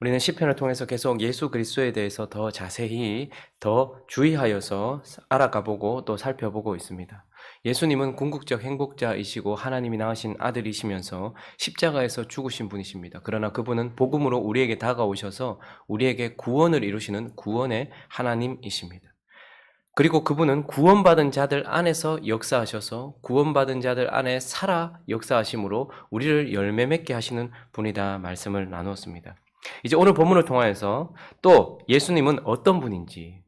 우리는 시편을 통해서 계속 예수 그리스도에 대해서 더 자세히 더 주의하여서 알아가보고 또 살펴보고 있습니다. 예수님은 궁극적 행복자이시고 하나님이 낳으신 아들이시면서 십자가에서 죽으신 분이십니다. 그러나 그분은 복음으로 우리에게 다가오셔서 우리에게 구원을 이루시는 구원의 하나님이십니다. 그리고 그분은 구원받은 자들 안에서 역사하셔서 구원받은 자들 안에 살아 역사하심으로 우리를 열매 맺게 하시는 분이다 말씀을 나누었습니다. 이제 오늘 본문을 통하여서 또 예수님은 어떤 분인지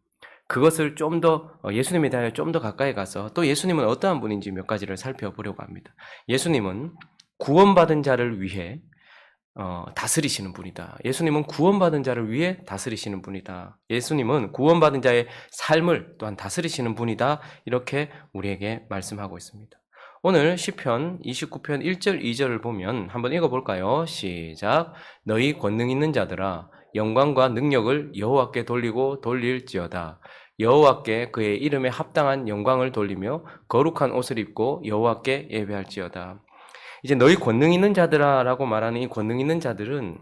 그것을 좀 더 예수님에 대하여 좀 더 가까이 가서 또 예수님은 어떠한 분인지 몇 가지를 살펴보려고 합니다. 예수님은 구원받은 자를 위해 다스리시는 분이다. 예수님은 구원받은 자를 위해 다스리시는 분이다. 예수님은 구원받은 자의 삶을 또한 다스리시는 분이다. 이렇게 우리에게 말씀하고 있습니다. 오늘 시편 29편 1절 2절을 보면 한번 읽어볼까요? 시작. 너희 권능 있는 자들아 영광과 능력을 여호와께 돌리고 돌릴지어다. 여호와께 그의 이름에 합당한 영광을 돌리며 거룩한 옷을 입고 여호와께 예배할지어다. 이제 너희 권능 있는 자들아라고 말하는 이 권능 있는 자들은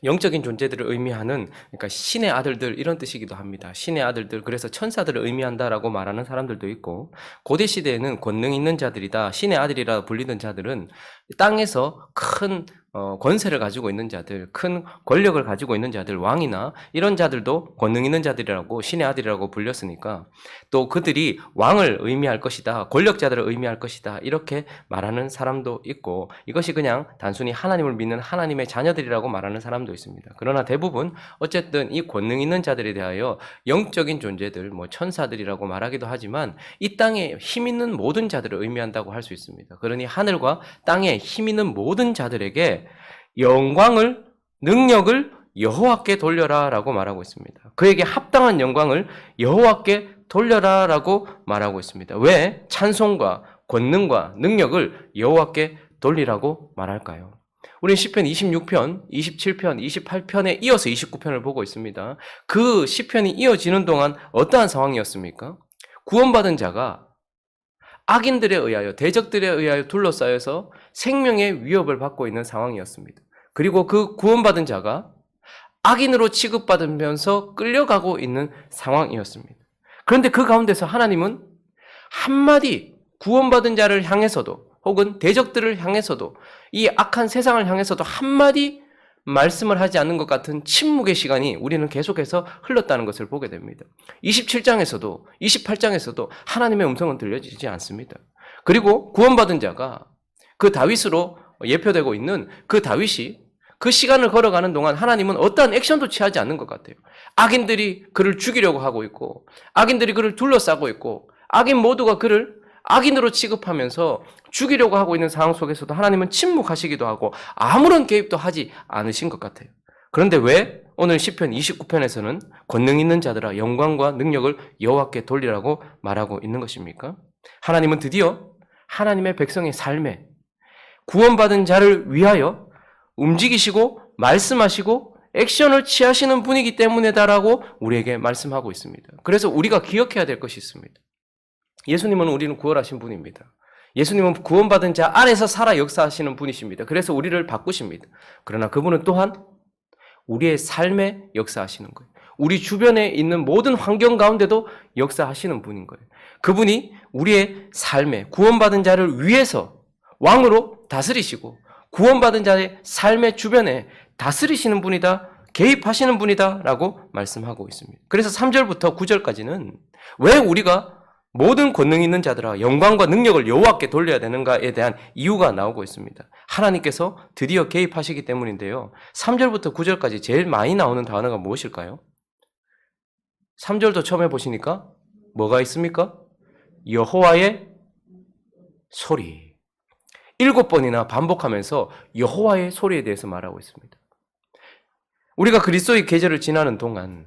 영적인 존재들을 의미하는, 그러니까 신의 아들들 이런 뜻이기도 합니다. 신의 아들들, 그래서 천사들을 의미한다라고 말하는 사람들도 있고, 고대 시대에는 권능 있는 자들이다, 신의 아들이라 불리던 자들은 땅에서 큰 권세를 가지고 있는 자들, 큰 권력을 가지고 있는 자들, 왕이나 이런 자들도 권능 있는 자들이라고 신의 아들이라고 불렸으니까 또 그들이 왕을 의미할 것이다, 권력자들을 의미할 것이다 이렇게 말하는 사람도 있고, 이것이 그냥 단순히 하나님을 믿는 하나님의 자녀들이라고 말하는 사람도 있습니다. 그러나 대부분 어쨌든 이 권능 있는 자들에 대하여 영적인 존재들, 천사들이라고 말하기도 하지만 이 땅에 힘 있는 모든 자들을 의미한다고 할 수 있습니다. 그러니 하늘과 땅에 힘 있는 모든 자들에게 영광을, 능력을 여호와께 돌려라 라고 말하고 있습니다. 그에게 합당한 영광을 여호와께 돌려라 라고 말하고 있습니다. 왜 찬송과 권능과 능력을 여호와께 돌리라고 말할까요? 우리는 시편 26편, 27편, 28편에 이어서 29편을 보고 있습니다. 그 시편이 이어지는 동안 어떠한 상황이었습니까? 구원받은 자가 악인들에 의하여, 대적들에 의하여 둘러싸여서 생명의 위협을 받고 있는 상황이었습니다. 그리고 그 구원받은 자가 악인으로 취급받으면서 끌려가고 있는 상황이었습니다. 그런데 그 가운데서 하나님은 한마디 구원받은 자를 향해서도 혹은 대적들을 향해서도 이 악한 세상을 향해서도 한마디 말씀을 하지 않는 것 같은 침묵의 시간이 우리는 계속해서 흘렀다는 것을 보게 됩니다. 27장에서도 28장에서도 하나님의 음성은 들려지지 않습니다. 그리고 구원받은 자가 그 다윗으로 예표되고 있는 그 다윗이 그 시간을 걸어가는 동안 하나님은 어떠한 액션도 취하지 않는 것 같아요. 악인들이 그를 죽이려고 하고 있고 악인들이 그를 둘러싸고 있고 악인 모두가 그를 악인으로 취급하면서 죽이려고 하고 있는 상황 속에서도 하나님은 침묵하시기도 하고 아무런 개입도 하지 않으신 것 같아요. 그런데 왜 오늘 시편 29편에서는 권능 있는 자들아 영광과 능력을 여호와께 돌리라고 말하고 있는 것입니까? 하나님은 드디어 하나님의 백성의 삶에 구원받은 자를 위하여 움직이시고 말씀하시고 액션을 취하시는 분이기 때문이다라고 우리에게 말씀하고 있습니다. 그래서 우리가 기억해야 될 것이 있습니다. 예수님은 우리는 구원하신 분입니다. 예수님은 구원받은 자 안에서 살아 역사하시는 분이십니다. 그래서 우리를 바꾸십니다. 그러나 그분은 또한 우리의 삶에 역사하시는 거예요. 우리 주변에 있는 모든 환경 가운데도 역사하시는 분인 거예요. 그분이 우리의 삶에 구원받은 자를 위해서 왕으로 다스리시고 구원받은 자의 삶의 주변에 다스리시는 분이다, 개입하시는 분이다 라고 말씀하고 있습니다. 그래서 3절부터 9절까지는 왜 우리가 모든 권능 있는 자들아 영광과 능력을 여호와께 돌려야 되는가에 대한 이유가 나오고 있습니다. 하나님께서 드디어 개입하시기 때문인데요. 3절부터 9절까지 제일 많이 나오는 단어가 무엇일까요? 3절도 처음에 보시니까 뭐가 있습니까? 여호와의 소리. 7번이나 반복하면서 여호와의 소리에 대해서 말하고 있습니다. 우리가 그리스도의 계절을 지나는 동안,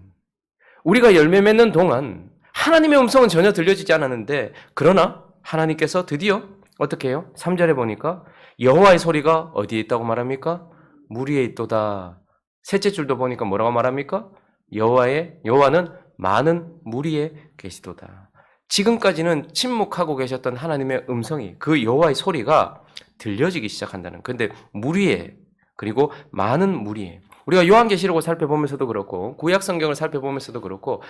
우리가 열매 맺는 동안 하나님의 음성은 전혀 들려지지 않았는데 그러나 하나님께서 드디어 어떻게 해요? 3절에 보니까 여호와의 소리가 어디에 있다고 말합니까? 물 위에 있도다. 셋째 줄도 보니까 뭐라고 말합니까? 여호와는 많은 물 위에 계시도다. 지금까지는 침묵하고 계셨던 하나님의 음성이, 그 여호와의 소리가 들려지기 시작한다는. 근데 물 위에, 그리고 많은 물 위에. 우리가 요한계시록을 살펴보면서도 그렇고 구약 성경을 살펴보면서도 그렇고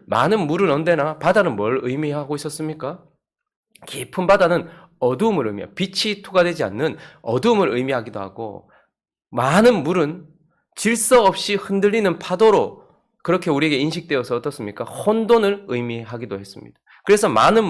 많은 물은 언제나 바다는 뭘 의미하고 있었습니까? 깊은 바다는 어두움을 의미해요. 빛이 투과되지 않는 어두움을 의미하기도 하고 많은 물은 질서 없이 흔들리는 파도로 그렇게 우리에게 인식되어서 어떻습니까? 혼돈을 의미하기도 했습니다. 그래서 많은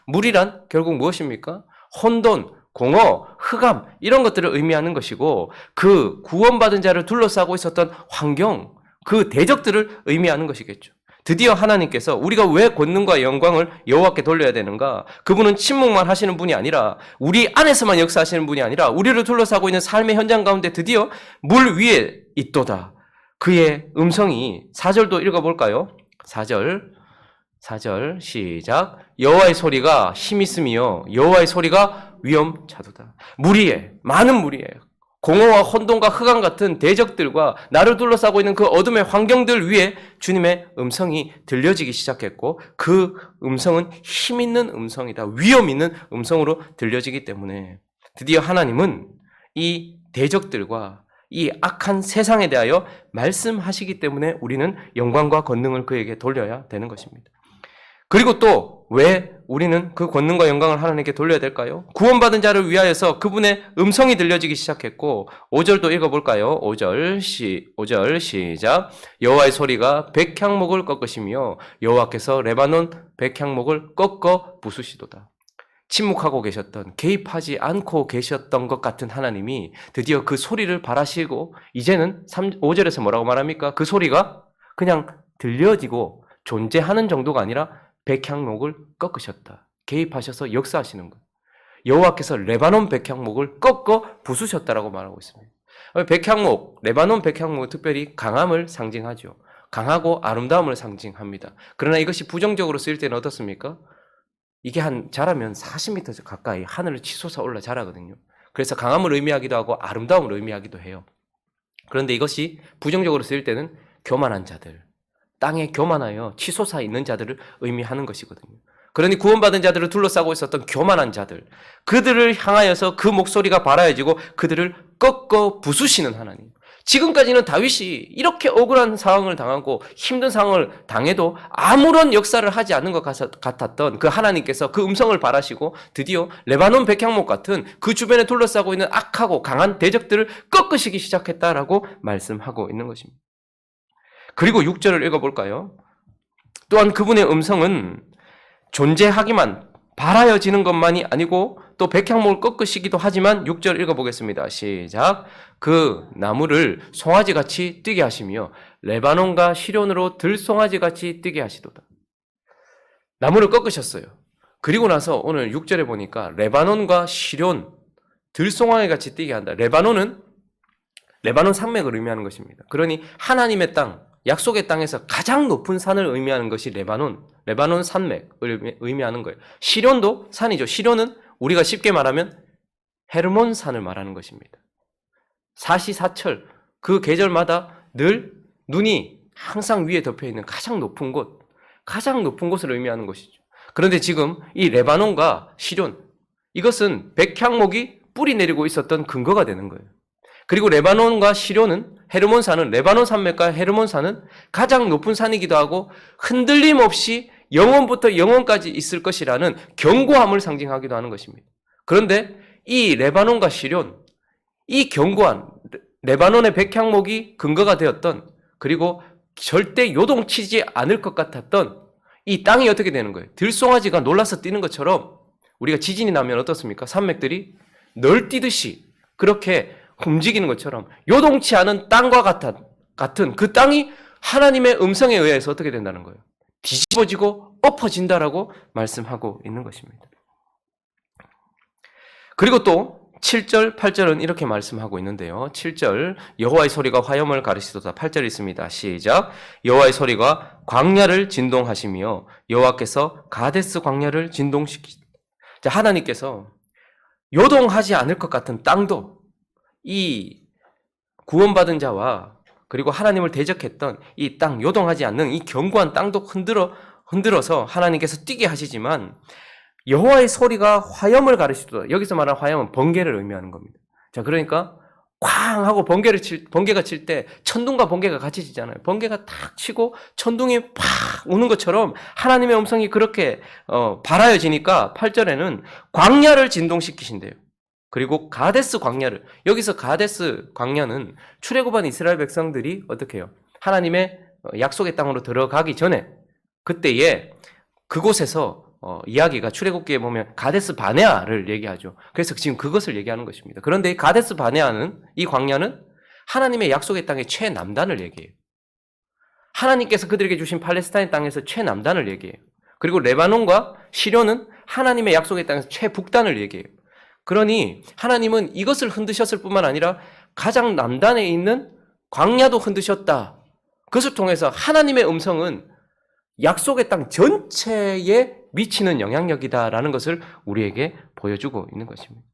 물이란 결국 무엇입니까? 혼돈, 공허, 흑암 이런 것들을 의미하는 것이고 그 구원받은 자를 둘러싸고 있었던 환경, 그 대적들을 의미하는 것이겠죠. 드디어 하나님께서 우리가 왜 권능과 영광을 여호와께 돌려야 되는가? 그분은 침묵만 하시는 분이 아니라 우리 안에서만 역사하시는 분이 아니라 우리를 둘러싸고 있는 삶의 현장 가운데 드디어 물 위에 있도다. 그의 음성이 4절도 읽어볼까요? 4절 시작. 여호와의 소리가 힘있으며 여호와의 소리가 위엄차도다. 많은 무리에 공허와 혼돈과 흑암 같은 대적들과 나를 둘러싸고 있는 그 어둠의 환경들 위에 주님의 음성이 들려지기 시작했고 그 음성은 힘 있는 음성이다. 위엄 있는 음성으로 들려지기 때문에 드디어 하나님은 이 대적들과 이 악한 세상에 대하여 말씀하시기 때문에 우리는 영광과 권능을 그에게 돌려야 되는 것입니다. 그리고 또 왜 우리는 그 권능과 영광을 하나님께 돌려야 될까요? 구원받은 자를 위하여서 그분의 음성이 들려지기 시작했고 5절도 읽어볼까요? 5절 시작. 여호와의 소리가 백향목을 꺾으시며 여호와께서 레바논 백향목을 꺾어 부수시도다. 침묵하고 계셨던, 개입하지 않고 계셨던 것 같은 하나님이 드디어 그 소리를 발하시고 이제는 5절에서 뭐라고 말합니까? 그 소리가 그냥 들려지고 존재하는 정도가 아니라 백향목을 꺾으셨다. 개입하셔서 역사하시는 것. 여호와께서 레바논 백향목을 꺾어 부수셨다라고 말하고 있습니다. 레바논 백향목은 특별히 강함을 상징하죠. 강하고 아름다움을 상징합니다. 그러나 이것이 부정적으로 쓰일 때는 어떻습니까? 이게 자라면 40m 가까이 하늘을 치솟아 올라 자라거든요. 그래서 강함을 의미하기도 하고 아름다움을 의미하기도 해요. 그런데 이것이 부정적으로 쓰일 때는 교만한 자들, 땅에 교만하여 치솟아 있는 자들을 의미하는 것이거든요. 그러니 구원받은 자들을 둘러싸고 있었던 교만한 자들, 그들을 향하여서 그 목소리가 발하여지고 그들을 꺾어 부수시는 하나님. 지금까지는 다윗이 이렇게 억울한 상황을 당하고 힘든 상황을 당해도 아무런 역사를 하지 않는 것 같았던 그 하나님께서 그 음성을 발하시고 드디어 레바논 백향목 같은 그 주변에 둘러싸고 있는 악하고 강한 대적들을 꺾으시기 시작했다라고 말씀하고 있는 것입니다. 그리고 6절을 읽어볼까요? 또한 그분의 음성은 존재하기만 발하여지는 것만이 아니고 또 백향목을 꺾으시기도 하지만 6절 읽어보겠습니다. 시작. 그 나무를 송아지같이 뛰게 하시며 레바논과 시련으로 들송아지같이 뛰게 하시도다. 나무를 꺾으셨어요. 그리고 나서 오늘 6절에 보니까 레바논과 시련, 들송아지같이 뛰게 한다. 레바논 산맥을 의미하는 것입니다. 그러니 하나님의 땅, 약속의 땅에서 가장 높은 산을 의미하는 것이 레바논 산맥을 의미하는 거예요. 시련도 산이죠. 시련은 우리가 쉽게 말하면 헤르몬 산을 말하는 것입니다. 사시사철, 그 계절마다 늘 눈이 항상 위에 덮여있는 가장 높은 곳을 의미하는 것이죠. 그런데 지금 이 레바논과 시련, 이것은 백향목이 뿌리 내리고 있었던 근거가 되는 거예요. 그리고 레바논과 시련은 레바논 산맥과 헤르몬 산은 가장 높은 산이기도 하고 흔들림 없이 영원부터 영원까지 있을 것이라는 견고함을 상징하기도 하는 것입니다. 그런데 이 레바논과 시련, 이 견고한 레바논의 백향목이 근거가 되었던 그리고 절대 요동치지 않을 것 같았던 이 땅이 어떻게 되는 거예요? 들송아지가 놀라서 뛰는 것처럼 우리가 지진이 나면 어떻습니까? 산맥들이 널뛰듯이 그렇게 움직이는 것처럼 요동치 않은 땅과 같은 그 땅이 하나님의 음성에 의해서 어떻게 된다는 거예요? 뒤집어지고 엎어진다라고 말씀하고 있는 것입니다. 그리고 또 7절, 8절은 이렇게 말씀하고 있는데요. 7절, 여호와의 소리가 화염을 가르치도다. 8절 있습니다. 시작. 여호와의 소리가 광야를 진동하시며 여호와께서 가데스 광야를 진동시키시다. 하나님께서 요동하지 않을 것 같은 땅도 이 구원받은 자와 그리고 하나님을 대적했던 이 땅, 요동하지 않는 이 견고한 땅도 흔들어서 하나님께서 뛰게 하시지만 여호와의 소리가 화염을 가르치도다. 여기서 말하는 화염은 번개를 의미하는 겁니다. 자, 그러니까 쾅 하고 번개가 칠 때 천둥과 번개가 같이 치잖아요. 번개가 탁 치고 천둥이 팍 우는 것처럼 하나님의 음성이 그렇게 발하여지니까 8절에는 광야를 진동시키신대요. 그리고 가데스 광야를, 여기서 가데스 광야는 출애굽한 이스라엘 백성들이 어떻게 해요? 하나님의 약속의 땅으로 들어가기 전에 그때에 그곳에서 이야기가 출애굽기에 보면 가데스 바네아를 얘기하죠. 그래서 지금 그것을 얘기하는 것입니다. 그런데 이 가데스 바네아는, 이 광야는 하나님의 약속의 땅의 최남단을 얘기해요. 하나님께서 그들에게 주신 팔레스타인 땅에서 최남단을 얘기해요. 그리고 레바논과 시료는 하나님의 약속의 땅에서 최북단을 얘기해요. 그러니 하나님은 이것을 흔드셨을 뿐만 아니라 가장 남단에 있는 광야도 흔드셨다. 그것을 통해서 하나님의 음성은 약속의 땅 전체에 미치는 영향력이다라는 것을 우리에게 보여주고 있는 것입니다.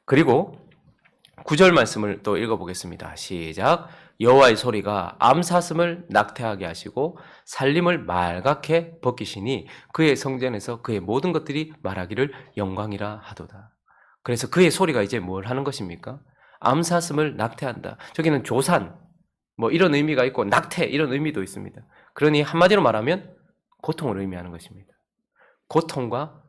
그리고 9절 말씀을 또 읽어보겠습니다. 시작. 여호와의 소리가 암사슴을 낙태하게 하시고 살림을 말갛게 벗기시니 그의 성전에서 그의 모든 것들이 말하기를 영광이라 하도다. 그래서 그의 소리가 이제 뭘 하는 것입니까? 암사슴을 낙태한다. 저기는 조산, 이런 의미가 있고 낙태 이런 의미도 있습니다. 그러니 한마디로 말하면 고통을 의미하는 것입니다. 고통과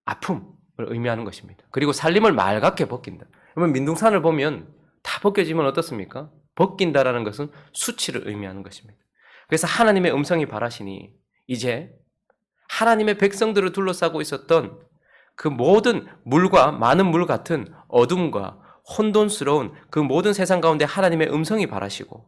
아픔을 의미하는 것입니다. 그리고 살림을 말갛게 벗긴다. 그러면 민둥산을 보면 다 벗겨지면 어떻습니까? 벗긴다라는 것은 수치를 의미하는 것입니다. 그래서 하나님의 음성이 발하시니 이제 하나님의 백성들을 둘러싸고 있었던 그 모든 물과 많은 물 같은 어둠과 혼돈스러운 그 모든 세상 가운데 하나님의 음성이 발하시고,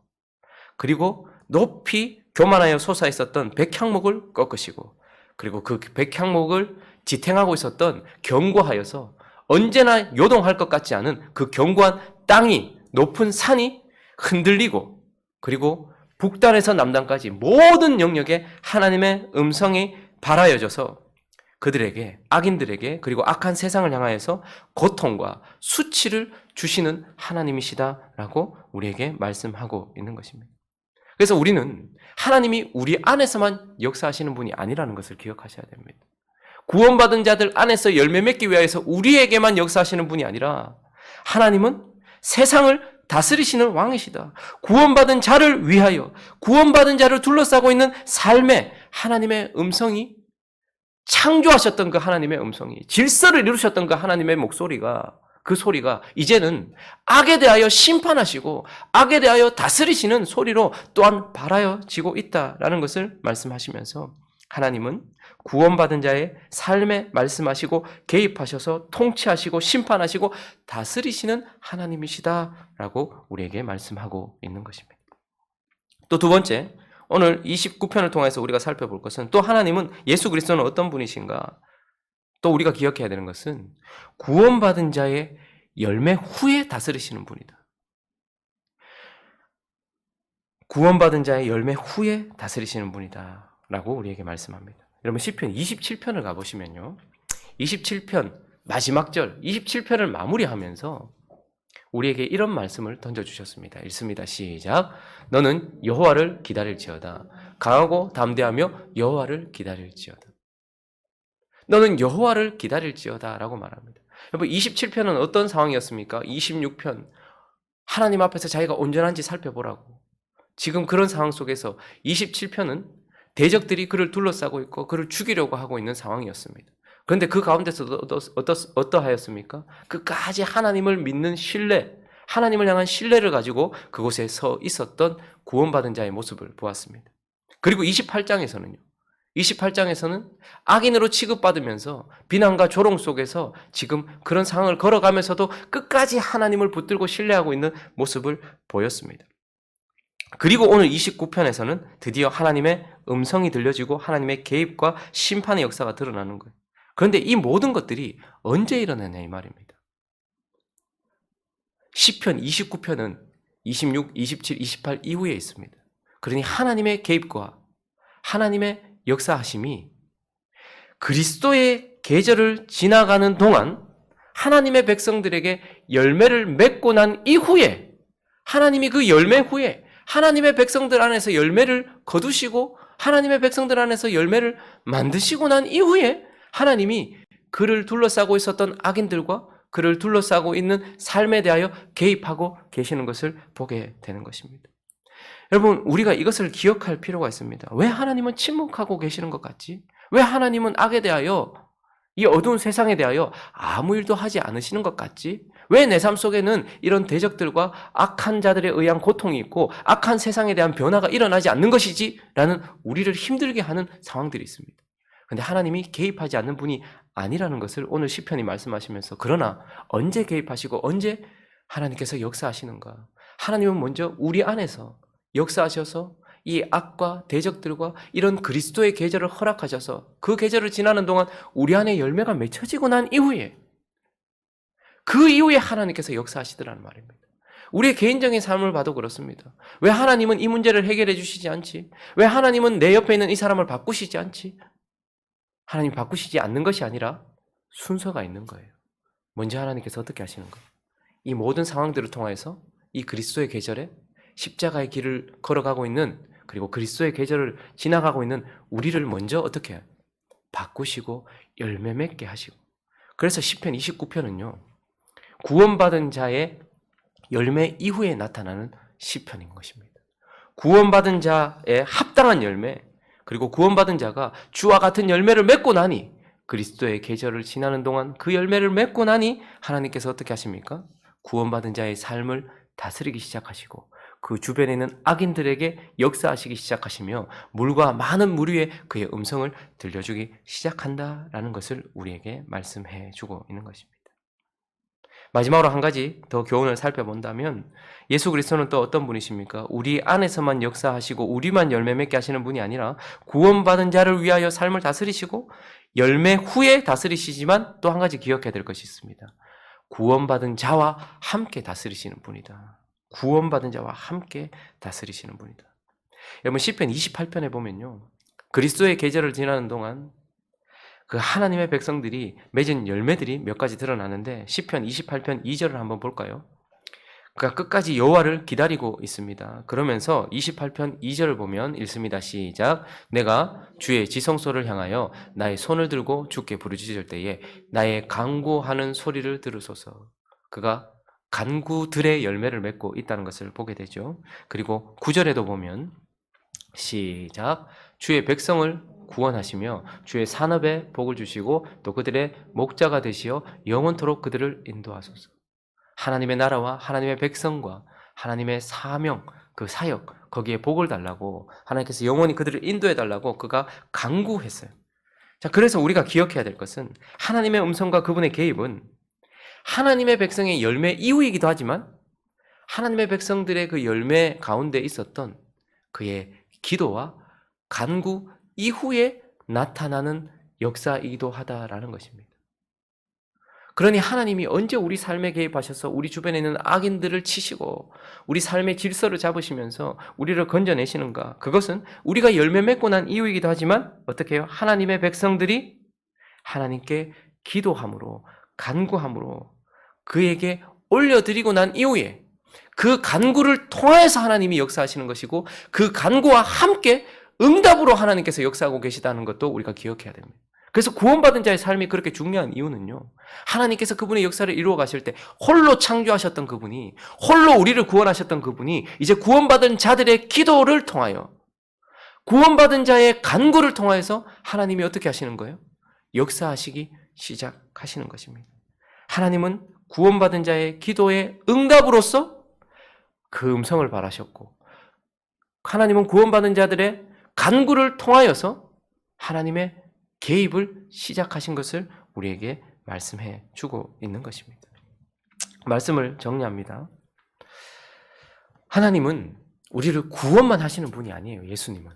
그리고 높이 교만하여 솟아 있었던 백향목을 꺾으시고, 그리고 그 백향목을 지탱하고 있었던 견고하여서 언제나 요동할 것 같지 않은 그 견고한 땅이, 높은 산이 흔들리고, 그리고 북단에서 남단까지 모든 영역에 하나님의 음성이 발하여져서 그들에게, 악인들에게, 그리고 악한 세상을 향하여서 고통과 수치를 주시는 하나님이시다라고 우리에게 말씀하고 있는 것입니다. 그래서 우리는 하나님이 우리 안에서만 역사하시는 분이 아니라는 것을 기억하셔야 됩니다. 구원받은 자들 안에서 열매 맺기 위해서 우리에게만 역사하시는 분이 아니라 하나님은 세상을 다스리시는 왕이시다. 구원받은 자를 위하여, 구원받은 자를 둘러싸고 있는 삶에 하나님의 음성이, 창조하셨던 그 하나님의 음성이, 질서를 이루셨던 그 하나님의 목소리가, 그 소리가 이제는 악에 대하여 심판하시고 악에 대하여 다스리시는 소리로 또한 발하여지고 있다라는 것을 말씀하시면서, 하나님은 구원받은 자의 삶에 말씀하시고 개입하셔서 통치하시고 심판하시고 다스리시는 하나님이시다라고 우리에게 말씀하고 있는 것입니다. 또 두 번째, 오늘 29편을 통해서 우리가 살펴볼 것은, 또 하나님은, 예수 그리스도는 어떤 분이신가? 또 우리가 기억해야 되는 것은 구원받은 자의 열매 후에 다스리시는 분이다. 구원받은 자의 열매 후에 다스리시는 분이다 라고 우리에게 말씀합니다. 여러분 시편 27편을 가보시면요, 27편 마지막 절 27편을 마무리하면서 우리에게 이런 말씀을 던져주셨습니다. 읽습니다. 시작. 너는 여호와를 기다릴지어다. 강하고 담대하며 여호와를 기다릴지어다. 너는 여호와를 기다릴지어다 라고 말합니다. 여러분 27편은 어떤 상황이었습니까? 26편 하나님 앞에서 자기가 온전한지 살펴보라고. 지금 그런 상황 속에서 27편은 대적들이 그를 둘러싸고 있고 그를 죽이려고 하고 있는 상황이었습니다. 그런데 그 가운데서도 어떠하였습니까? 끝까지 하나님을 믿는 신뢰, 하나님을 향한 신뢰를 가지고 그곳에 서 있었던 구원받은 자의 모습을 보았습니다. 그리고 28장에서는 악인으로 취급받으면서 비난과 조롱 속에서 지금 그런 상황을 걸어가면서도 끝까지 하나님을 붙들고 신뢰하고 있는 모습을 보였습니다. 그리고 오늘 29편에서는 드디어 하나님의 음성이 들려지고 하나님의 개입과 심판의 역사가 드러나는 거예요. 그런데 이 모든 것들이 언제 일어나냐 이 말입니다. 10편, 29편은 26, 27, 28 이후에 있습니다. 그러니 하나님의 개입과 하나님의 역사하심이 그리스도의 계절을 지나가는 동안 하나님의 백성들에게 열매를 맺고 난 이후에, 하나님이 그 열매 후에 하나님의 백성들 안에서 열매를 거두시고 하나님의 백성들 안에서 열매를 만드시고 난 이후에 하나님이 그를 둘러싸고 있었던 악인들과 그를 둘러싸고 있는 삶에 대하여 개입하고 계시는 것을 보게 되는 것입니다. 여러분, 우리가 이것을 기억할 필요가 있습니다. 왜 하나님은 침묵하고 계시는 것 같지? 왜 하나님은 악에 대하여, 이 어두운 세상에 대하여 아무 일도 하지 않으시는 것 같지? 왜 내 삶 속에는 이런 대적들과 악한 자들에 의한 고통이 있고 악한 세상에 대한 변화가 일어나지 않는 것이지? 라는 우리를 힘들게 하는 상황들이 있습니다. 그런데 하나님이 개입하지 않는 분이 아니라는 것을 오늘 시편이 말씀하시면서, 그러나 언제 개입하시고 언제 하나님께서 역사하시는가? 하나님은 먼저 우리 안에서 역사하셔서 이 악과 대적들과 이런 그리스도의 계절을 허락하셔서 그 계절을 지나는 동안 우리 안에 열매가 맺혀지고 난 이후에, 그 이후에 하나님께서 역사하시더라는 말입니다. 우리의 개인적인 삶을 봐도 그렇습니다. 왜 하나님은 이 문제를 해결해 주시지 않지? 왜 하나님은 내 옆에 있는 이 사람을 바꾸시지 않지? 하나님 바꾸시지 않는 것이 아니라 순서가 있는 거예요. 먼저 하나님께서 어떻게 하시는가? 이 모든 상황들을 통해서 이 그리스도의 계절에 십자가의 길을 걸어가고 있는, 그리고 그리스도의 계절을 지나가고 있는 우리를 먼저 어떻게 해요? 바꾸시고 열매 맺게 하시고. 그래서 시편 29편은요. 구원받은 자의 열매 이후에 나타나는 시편인 것입니다. 구원받은 자의 합당한 열매, 그리고 구원받은 자가 주와 같은 열매를 맺고 나니, 그리스도의 계절을 지나는 동안 그 열매를 맺고 나니 하나님께서 어떻게 하십니까? 구원받은 자의 삶을 다스리기 시작하시고 그 주변에 있는 악인들에게 역사하시기 시작하시며 물과 많은 물 위에 그의 음성을 들려주기 시작한다라는 것을 우리에게 말씀해 주고 있는 것입니다. 마지막으로 한 가지 더 교훈을 살펴본다면, 예수 그리스도는 또 어떤 분이십니까? 우리 안에서만 역사하시고 우리만 열매 맺게 하시는 분이 아니라 구원받은 자를 위하여 삶을 다스리시고 열매 후에 다스리시지만, 또 한 가지 기억해야 될 것이 있습니다. 구원받은 자와 함께 다스리시는 분이다. 구원받은 자와 함께 다스리시는 분이다. 여러분, 시편 28편에 보면요, 그리스도의 계절을 지나는 동안 그 하나님의 백성들이 맺은 열매들이 몇 가지 드러나는데, 시편 28편 2절을 한번 볼까요? 그가 끝까지 여호와를 기다리고 있습니다. 그러면서 28편 2절을 보면 읽습니다. 시작. 내가 주의 지성소를 향하여 나의 손을 들고 주께 부르짖을 때에 나의 간구하는 소리를 들으소서. 그가 간구들의 열매를 맺고 있다는 것을 보게 되죠. 그리고 9절에도 보면 시작. 주의 백성을 구원하시며 주의 산업에 복을 주시고 또 그들의 목자가 되시어 영원토록 그들을 인도하소서. 하나님의 나라와 하나님의 백성과 하나님의 사명, 그 사역, 거기에 복을 달라고 하나님께서 영원히 그들을 인도해 달라고 그가 간구했어요. 자, 그래서 우리가 기억해야 될 것은 하나님의 음성과 그분의 개입은 하나님의 백성의 열매 이후이기도 하지만 하나님의 백성들의 그 열매 가운데 있었던 그의 기도와 간구 이후에 나타나는 역사이기도 하다라는 것입니다. 그러니 하나님이 언제 우리 삶에 개입하셔서 우리 주변에 있는 악인들을 치시고 우리 삶의 질서를 잡으시면서 우리를 건져내시는가? 그것은 우리가 열매 맺고 난 이유이기도 하지만 어떻게 해요? 하나님의 백성들이 하나님께 기도함으로, 간구함으로 그에게 올려드리고 난 이후에 그 간구를 통해서 하나님이 역사하시는 것이고, 그 간구와 함께 응답으로 하나님께서 역사하고 계시다는 것도 우리가 기억해야 됩니다. 그래서 구원받은 자의 삶이 그렇게 중요한 이유는요, 하나님께서 그분의 역사를 이루어 가실 때 홀로 창조하셨던 그분이, 홀로 우리를 구원하셨던 그분이 이제 구원받은 자들의 기도를 통하여, 구원받은 자의 간구를 통하여서 하나님이 어떻게 하시는 거예요? 역사하시기 시작하시는 것입니다. 하나님은 구원받은 자의 기도의 응답으로서 그 음성을 바라셨고, 하나님은 구원받은 자들의 간구를 통하여서 하나님의 개입을 시작하신 것을 우리에게 말씀해 주고 있는 것입니다. 말씀을 정리합니다. 하나님은 우리를 구원만 하시는 분이 아니에요. 예수님은.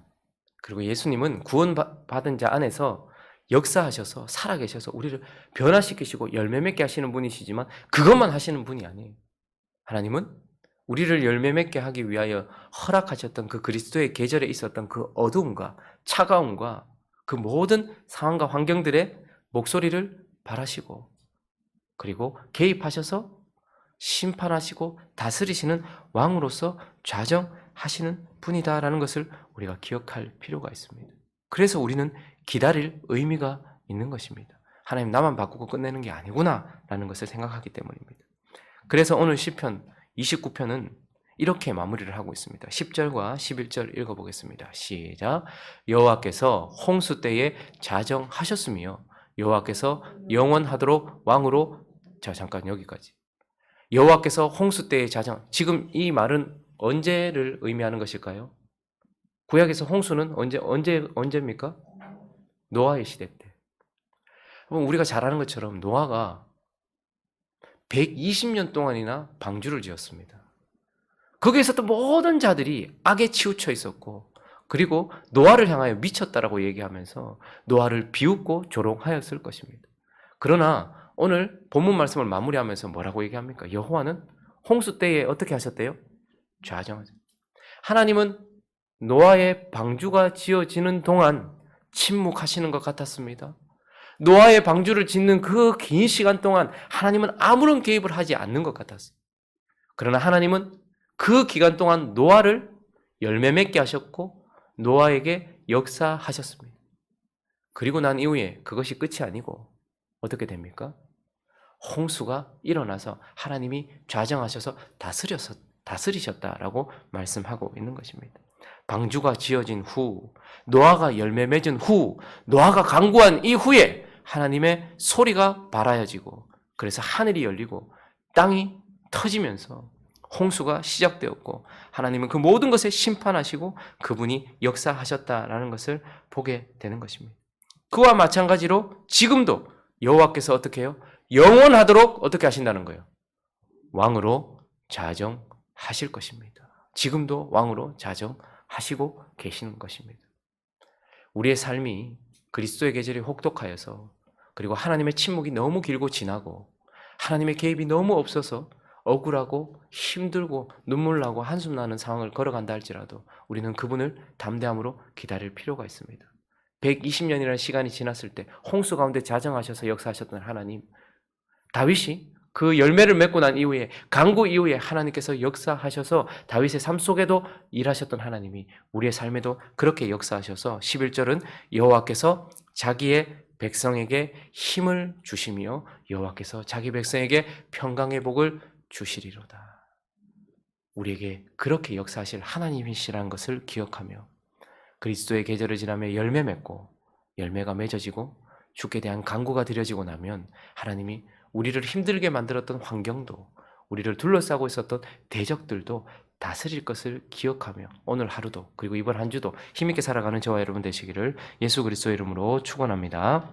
그리고 예수님은 구원받은 자 안에서 역사하셔서 살아계셔서 우리를 변화시키시고 열매 맺게 하시는 분이시지만 그것만 하시는 분이 아니에요. 하나님은 우리를 열매 맺게 하기 위하여 허락하셨던 그 그리스도의 계절에 있었던 그 어두움과 차가움과 그 모든 상황과 환경들의 목소리를 바라시고, 그리고 개입하셔서 심판하시고 다스리시는 왕으로서 좌정하시는 분이다라는 것을 우리가 기억할 필요가 있습니다. 그래서 우리는 기다릴 의미가 있는 것입니다. 하나님 나만 바꾸고 끝내는 게 아니구나라는 것을 생각하기 때문입니다. 그래서 오늘 시편 29편은 이렇게 마무리를 하고 있습니다. 10절과 11절 읽어보겠습니다. 시작. 여호와께서 홍수 때에 자정하셨으며 여호와께서 영원하도록 왕으로. 자, 잠깐 여기까지. 여호와께서 홍수 때에 자정. 지금 이 말은 언제를 의미하는 것일까요? 구약에서 홍수는 언제입니까? 노아의 시대 때. 우리가 잘 아는 것처럼 노아가 120년 동안이나 방주를 지었습니다. 거기에 있었던 모든 자들이 악에 치우쳐 있었고, 그리고 노아를 향하여 미쳤다라고 얘기하면서 노아를 비웃고 조롱하였을 것입니다. 그러나 오늘 본문 말씀을 마무리하면서 뭐라고 얘기합니까? 여호와는 홍수 때에 어떻게 하셨대요? 좌정하셨어요. 하나님은 노아의 방주가 지어지는 동안 침묵하시는 것 같았습니다. 노아의 방주를 짓는 그 긴 시간 동안 하나님은 아무런 개입을 하지 않는 것 같았어요. 그러나 하나님은 그 기간 동안 노아를 열매 맺게 하셨고 노아에게 역사하셨습니다. 그리고 난 이후에 그것이 끝이 아니고 어떻게 됩니까? 홍수가 일어나서 하나님이 좌정하셔서 다스리셨다라고 말씀하고 있는 것입니다. 방주가 지어진 후, 노아가 열매 맺은 후, 노아가 간구한 이후에 하나님의 소리가 발하여지고 그래서 하늘이 열리고 땅이 터지면서 홍수가 시작되었고 하나님은 그 모든 것에 심판하시고 그분이 역사하셨다라는 것을 보게 되는 것입니다. 그와 마찬가지로 지금도 여호와께서 어떻게 해요? 영원하도록 어떻게 하신다는 거예요? 왕으로 자정하실 것입니다. 지금도 왕으로 자정하시고 계시는 것입니다. 우리의 삶이 그리스도의 계절이 혹독하여서 그리고 하나님의 침묵이 너무 길고 지나고 하나님의 개입이 너무 없어서 억울하고 힘들고 눈물 나고 한숨 나는 상황을 걸어간다 할지라도 우리는 그분을 담대함으로 기다릴 필요가 있습니다. 120년이라는 시간이 지났을 때 홍수 가운데 자정하셔서 역사하셨던 하나님, 다윗이 그 열매를 맺고 난 이후에 간구 이후에 하나님께서 역사하셔서 다윗의 삶 속에도 일하셨던 하나님이 우리의 삶에도 그렇게 역사하셔서 11절은 여호와께서 자기의 백성에게 힘을 주시며 여호와께서 자기 백성에게 평강의 복을 주시리로다. 우리에게 그렇게 역사하실 하나님이시라는 것을 기억하며 그리스도의 계절을 지나며 열매 맺고 열매가 맺어지고 주께 대한 간구가 드려지고 나면 하나님이 우리를 힘들게 만들었던 환경도 우리를 둘러싸고 있었던 대적들도 다스릴 것을 기억하며 오늘 하루도 그리고 이번 한 주도 힘있게 살아가는 저와 여러분 되시기를 예수 그리스도의 이름으로 축원합니다.